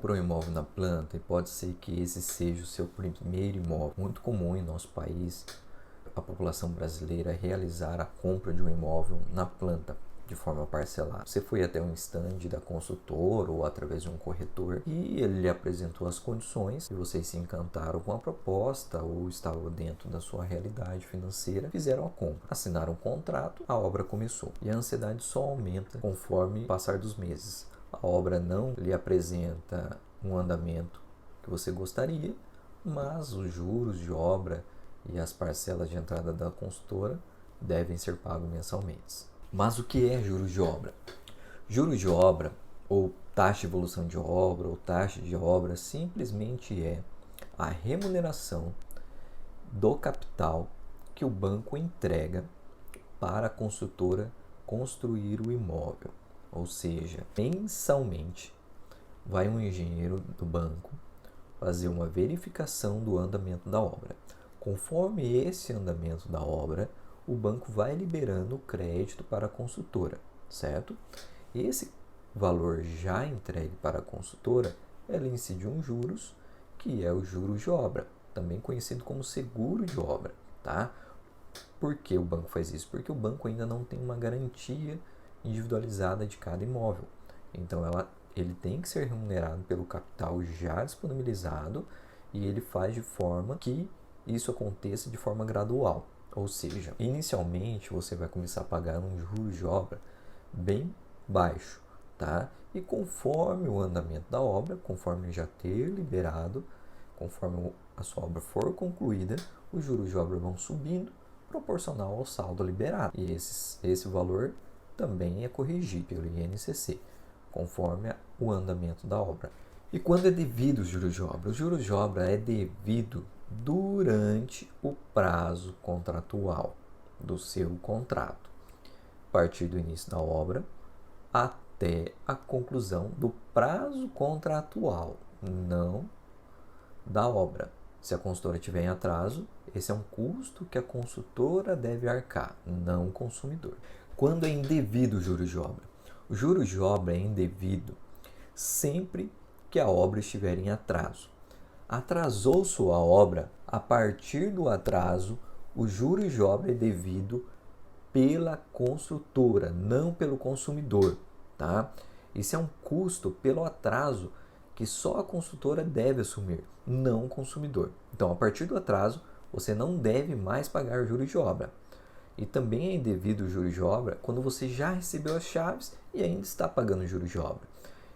comprou um imóvel na planta e pode ser que esse seja o seu primeiro imóvel. Muito comum em nosso país a população brasileira realizar a compra de um imóvel na planta de forma parcelada. Você foi até um stand da consultora ou através de um corretor e ele lhe apresentou as condições e vocês se encantaram com a proposta ou estavam dentro da sua realidade financeira, fizeram a compra, assinaram o contrato, a obra começou. E a ansiedade só aumenta conforme o passar dos meses. A obra não lhe apresenta um andamento que você gostaria, mas os juros de obra e as parcelas de entrada da consultora devem ser pagos mensalmente. Mas o que é juros de obra? Juros de obra, ou taxa de evolução de obra, ou taxa de obra, simplesmente é a remuneração do capital que o banco entrega para a construtora construir o imóvel. Ou seja, mensalmente vai um engenheiro do banco fazer uma verificação do andamento da obra. Conforme esse andamento da obra, o banco vai liberando o crédito para a consultora, certo? Esse valor já entregue para a consultora, ela incide um juros, que é o juros de obra, também conhecido como seguro de obra, tá? Por que o banco faz isso? Porque o banco ainda não tem uma garantia individualizada de cada imóvel. Então, ele tem que ser remunerado pelo capital já disponibilizado e ele faz de forma que isso aconteça de forma gradual. Ou seja, inicialmente você vai começar a pagar um juros de obra bem baixo, tá? E conforme o andamento da obra, conforme já ter liberado, conforme a sua obra for concluída, os juros de obra vão subindo proporcional ao saldo liberado. E esse valor também é corrigido pelo INCC, conforme o andamento da obra. E quando é devido os juros de obra? O juros de obra é devido durante o prazo contratual do seu contrato, a partir do início da obra até a conclusão do prazo contratual, não da obra. Se a consultora tiver em atraso, esse é um custo que a consultora deve arcar, não o consumidor. Quando é indevido o juros de obra? O juros de obra é indevido sempre que a obra estiver em atraso. Atrasou sua obra, a partir do atraso, o juros de obra é devido pela construtora, não pelo consumidor, tá? Isso é um custo pelo atraso que só a construtora deve assumir, não o consumidor. Então, a partir do atraso, você não deve mais pagar juros de obra. E também é indevido o juros de obra quando você já recebeu as chaves e ainda está pagando juros de obra.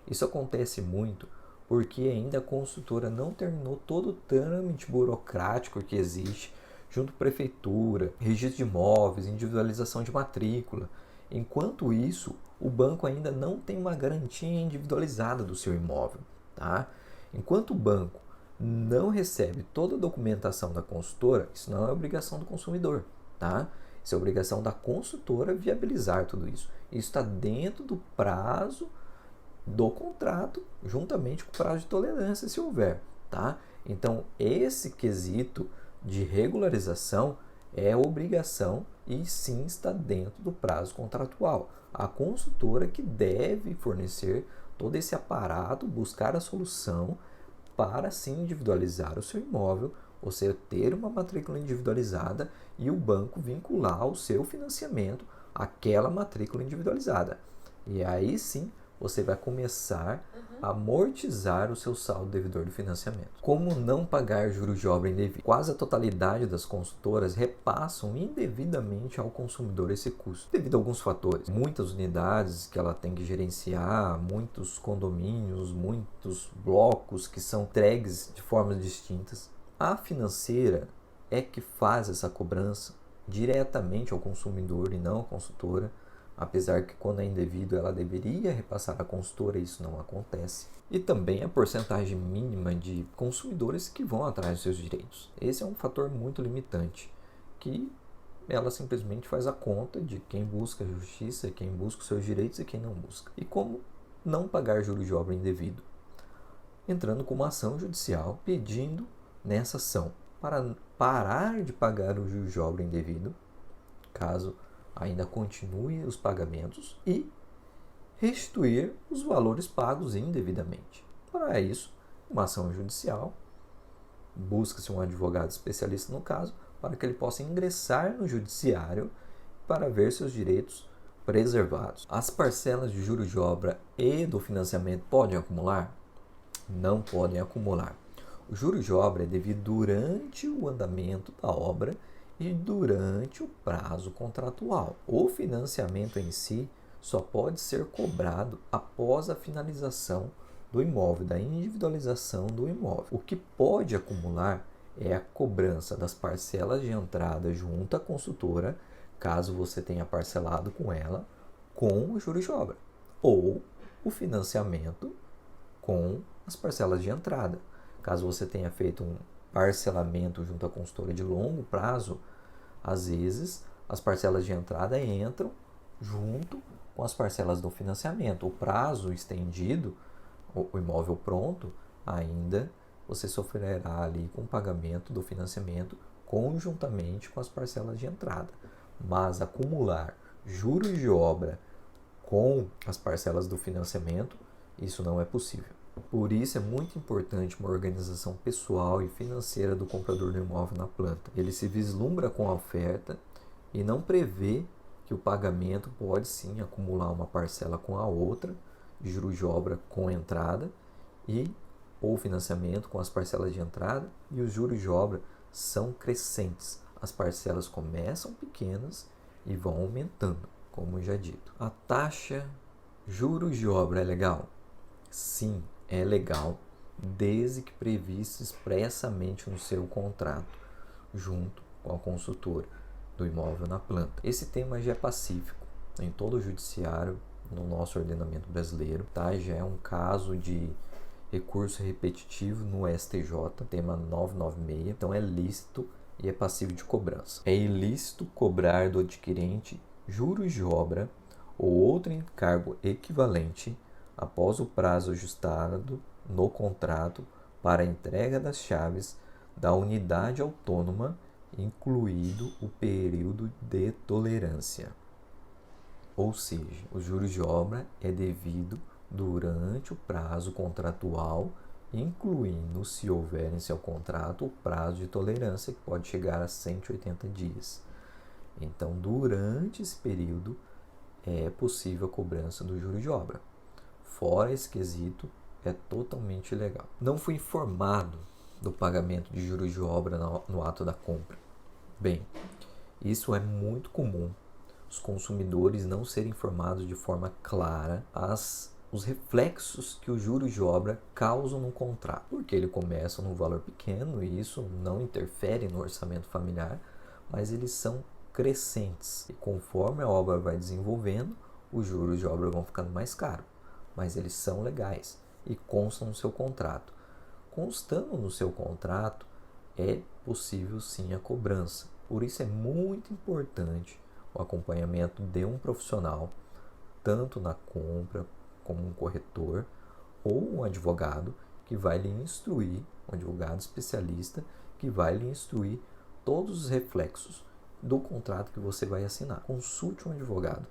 Isso acontece muito porque ainda a consultora não terminou todo o trâmite burocrático que existe junto à prefeitura, registro de imóveis, individualização de matrícula. Enquanto isso, o banco ainda não tem uma garantia individualizada do seu imóvel, tá? Enquanto o banco não recebe toda a documentação da consultora, isso não é obrigação do consumidor, tá? Isso é obrigação da consultora viabilizar tudo isso. Isso está dentro do prazo do contrato, juntamente com o prazo de tolerância, se houver, tá? Então, esse quesito de regularização é obrigação e sim está dentro do prazo contratual. A consultora que deve fornecer todo esse aparato, buscar a solução para sim individualizar o seu imóvel, ou seja, ter uma matrícula individualizada e o banco vincular o seu financiamento àquela matrícula individualizada. E aí sim você vai começar a amortizar o seu saldo devedor do financiamento. Como não pagar juros de obra indevido? Quase a totalidade das consultoras repassam indevidamente ao consumidor esse custo, devido a alguns fatores. Muitas unidades que ela tem que gerenciar, muitos condomínios, muitos blocos que são entregues de formas distintas. A financeira é que faz essa cobrança diretamente ao consumidor e não à consultora. Apesar que quando é indevido ela deveria repassar à consultora, isso não acontece. E também a porcentagem mínima de consumidores que vão atrás dos seus direitos. Esse é um fator muito limitante, que ela simplesmente faz a conta de quem busca a justiça, quem busca os seus direitos e quem não busca. E como não pagar juros de obra indevido? Entrando com uma ação judicial pedindo nessa ação para parar de pagar o juros de obra indevido, caso ainda continue os pagamentos, e restituir os valores pagos indevidamente. Para isso, uma ação judicial, busca-se um advogado especialista no caso, para que ele possa ingressar no judiciário para ver seus direitos preservados. As parcelas de juros de obra e do financiamento podem acumular? Não podem acumular. O juros de obra é devido durante o andamento da obra e durante o prazo contratual. O financiamento em si só pode ser cobrado após a finalização do imóvel, da individualização do imóvel. O que pode acumular é a cobrança das parcelas de entrada junto à consultora, caso você tenha parcelado com ela, com o juros de obra, ou o financiamento com as parcelas de entrada. Caso você tenha feito um parcelamento junto à consultora de longo prazo, às vezes as parcelas de entrada entram junto com as parcelas do financiamento. O prazo estendido, o imóvel pronto, ainda você sofrerá ali com o pagamento do financiamento conjuntamente com as parcelas de entrada. Mas acumular juros de obra com as parcelas do financiamento, isso não é possível. Por isso é muito importante uma organização pessoal e financeira do comprador do imóvel na planta. Ele se vislumbra com a oferta e não prevê que o pagamento pode sim acumular uma parcela com a outra, de juros de obra com entrada e ou financiamento com as parcelas de entrada, e os juros de obra são crescentes. As parcelas começam pequenas e vão aumentando, como já dito. A taxa juros de obra é legal? Sim, é legal, desde que previsto expressamente no seu contrato, junto com a consultora do imóvel na planta. Esse tema já é pacífico em todo o judiciário, no nosso ordenamento brasileiro, tá? Já é um caso de recurso repetitivo no STJ, tema 996, então é lícito e é passível de cobrança. É ilícito cobrar do adquirente juros de obra ou outro encargo equivalente após o prazo ajustado no contrato para a entrega das chaves da unidade autônoma, incluído o período de tolerância. Ou seja, os juros de obra é devido durante o prazo contratual, incluindo, se houver em seu contrato, o prazo de tolerância, que pode chegar a 180 dias. Então, durante esse período, é possível a cobrança do juro de obra. Fora esse quesito, é totalmente ilegal. Não fui informado do pagamento de juros de obra no ato da compra. Bem, isso é muito comum. Os consumidores não serem informados de forma clara os reflexos que os juros de obra causam no contrato. Porque ele começa num valor pequeno e isso não interfere no orçamento familiar, mas eles são crescentes. E conforme a obra vai desenvolvendo, os juros de obra vão ficando mais caros. Mas eles são legais e constam no seu contrato. Constando no seu contrato, é possível sim a cobrança. Por isso é muito importante o acompanhamento de um profissional, tanto na compra como um corretor ou um advogado que vai lhe instruir, um advogado especialista que vai lhe instruir todos os reflexos do contrato que você vai assinar. Consulte um advogado,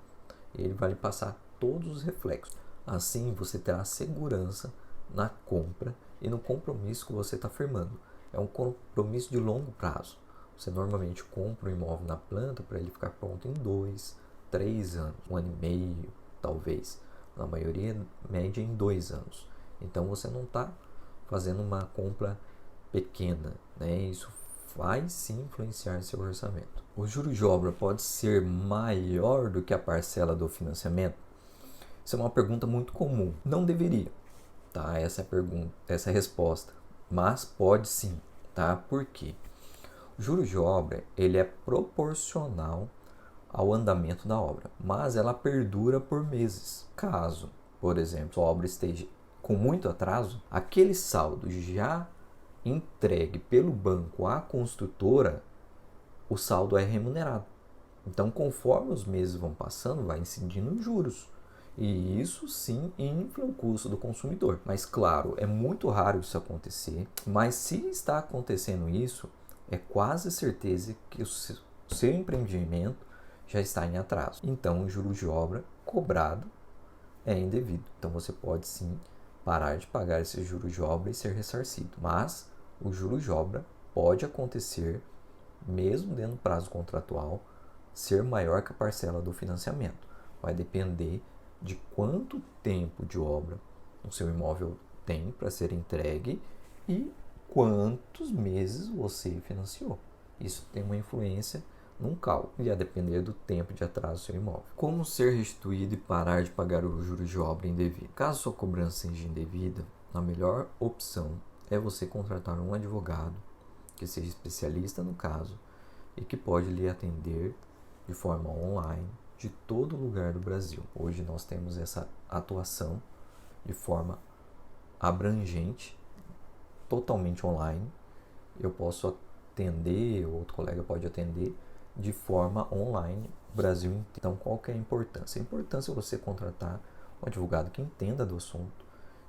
ele vai lhe passar todos os reflexos. Assim você terá segurança na compra e no compromisso que você está firmando. É um compromisso de longo prazo. Você normalmente compra um imóvel na planta para ele ficar pronto em 2, 3 anos, 1 ano e meio, talvez. Na maioria, média em 2 anos. Então você não está fazendo uma compra pequena, né? Isso vai sim influenciar seu orçamento. O juros de obra pode ser maior do que a parcela do financiamento? Isso é uma pergunta muito comum. Não deveria, tá? Essa é a pergunta, essa é a resposta. Mas pode sim, tá? Por quê? O juros de obra, ele é proporcional ao andamento da obra, mas ela perdura por meses. Caso, por exemplo, a obra esteja com muito atraso, aquele saldo já entregue pelo banco à construtora, o saldo é remunerado. Então, conforme os meses vão passando, vai incidindo juros. E isso sim infla o custo do consumidor. Mas claro, é muito raro isso acontecer. Mas se está acontecendo isso, é quase certeza que o seu empreendimento já está em atraso. Então, o juros de obra cobrado é indevido. Então, você pode sim parar de pagar esse juros de obra e ser ressarcido. Mas o juros de obra pode acontecer, mesmo dentro do prazo contratual, ser maior que a parcela do financiamento. Vai depender de quanto tempo de obra o seu imóvel tem para ser entregue e quantos meses você financiou. Isso tem uma influência num cálculo e a depender do tempo de atraso do seu imóvel. Como ser restituído e parar de pagar os juros de obra indevido? Caso sua cobrança seja indevida, a melhor opção é você contratar um advogado que seja especialista no caso e que pode lhe atender de forma online de todo lugar do Brasil. Hoje nós temos essa atuação de forma abrangente, totalmente online. Eu posso atender, outro colega pode atender de forma online no Brasil inteiro. Então, qual que é a importância? A importância é você contratar um advogado que entenda do assunto,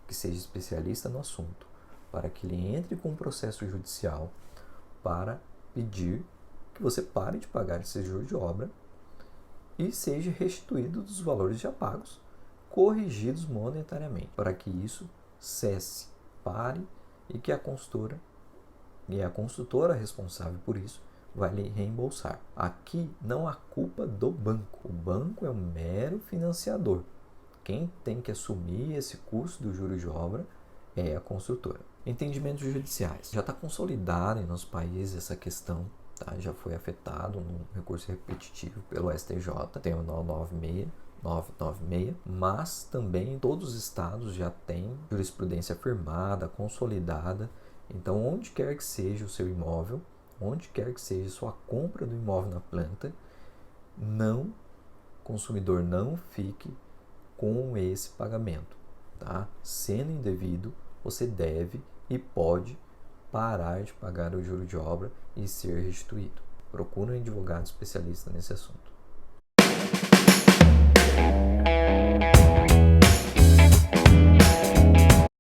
que seja especialista no assunto, para que ele entre com um processo judicial para pedir que você pare de pagar esse juros de obra e seja restituído dos valores já pagos, corrigidos monetariamente, para que isso cesse, pare e que a consultora e a construtora responsável por isso vai lhe reembolsar. Aqui não há culpa do banco. O banco é um mero financiador. Quem tem que assumir esse custo do juros de obra é a construtora. Entendimentos judiciais. Já está consolidado em nosso país essa questão, tá? Já foi afetado num recurso repetitivo pelo STJ, tem o 996, mas também todos os estados já têm jurisprudência firmada, consolidada. Então, onde quer que seja o seu imóvel, onde quer que seja a sua compra do imóvel na planta, consumidor não fique com esse pagamento, tá? Sendo indevido, você deve e pode parar de pagar o juro de obra e ser restituído. Procure um advogado especialista nesse assunto.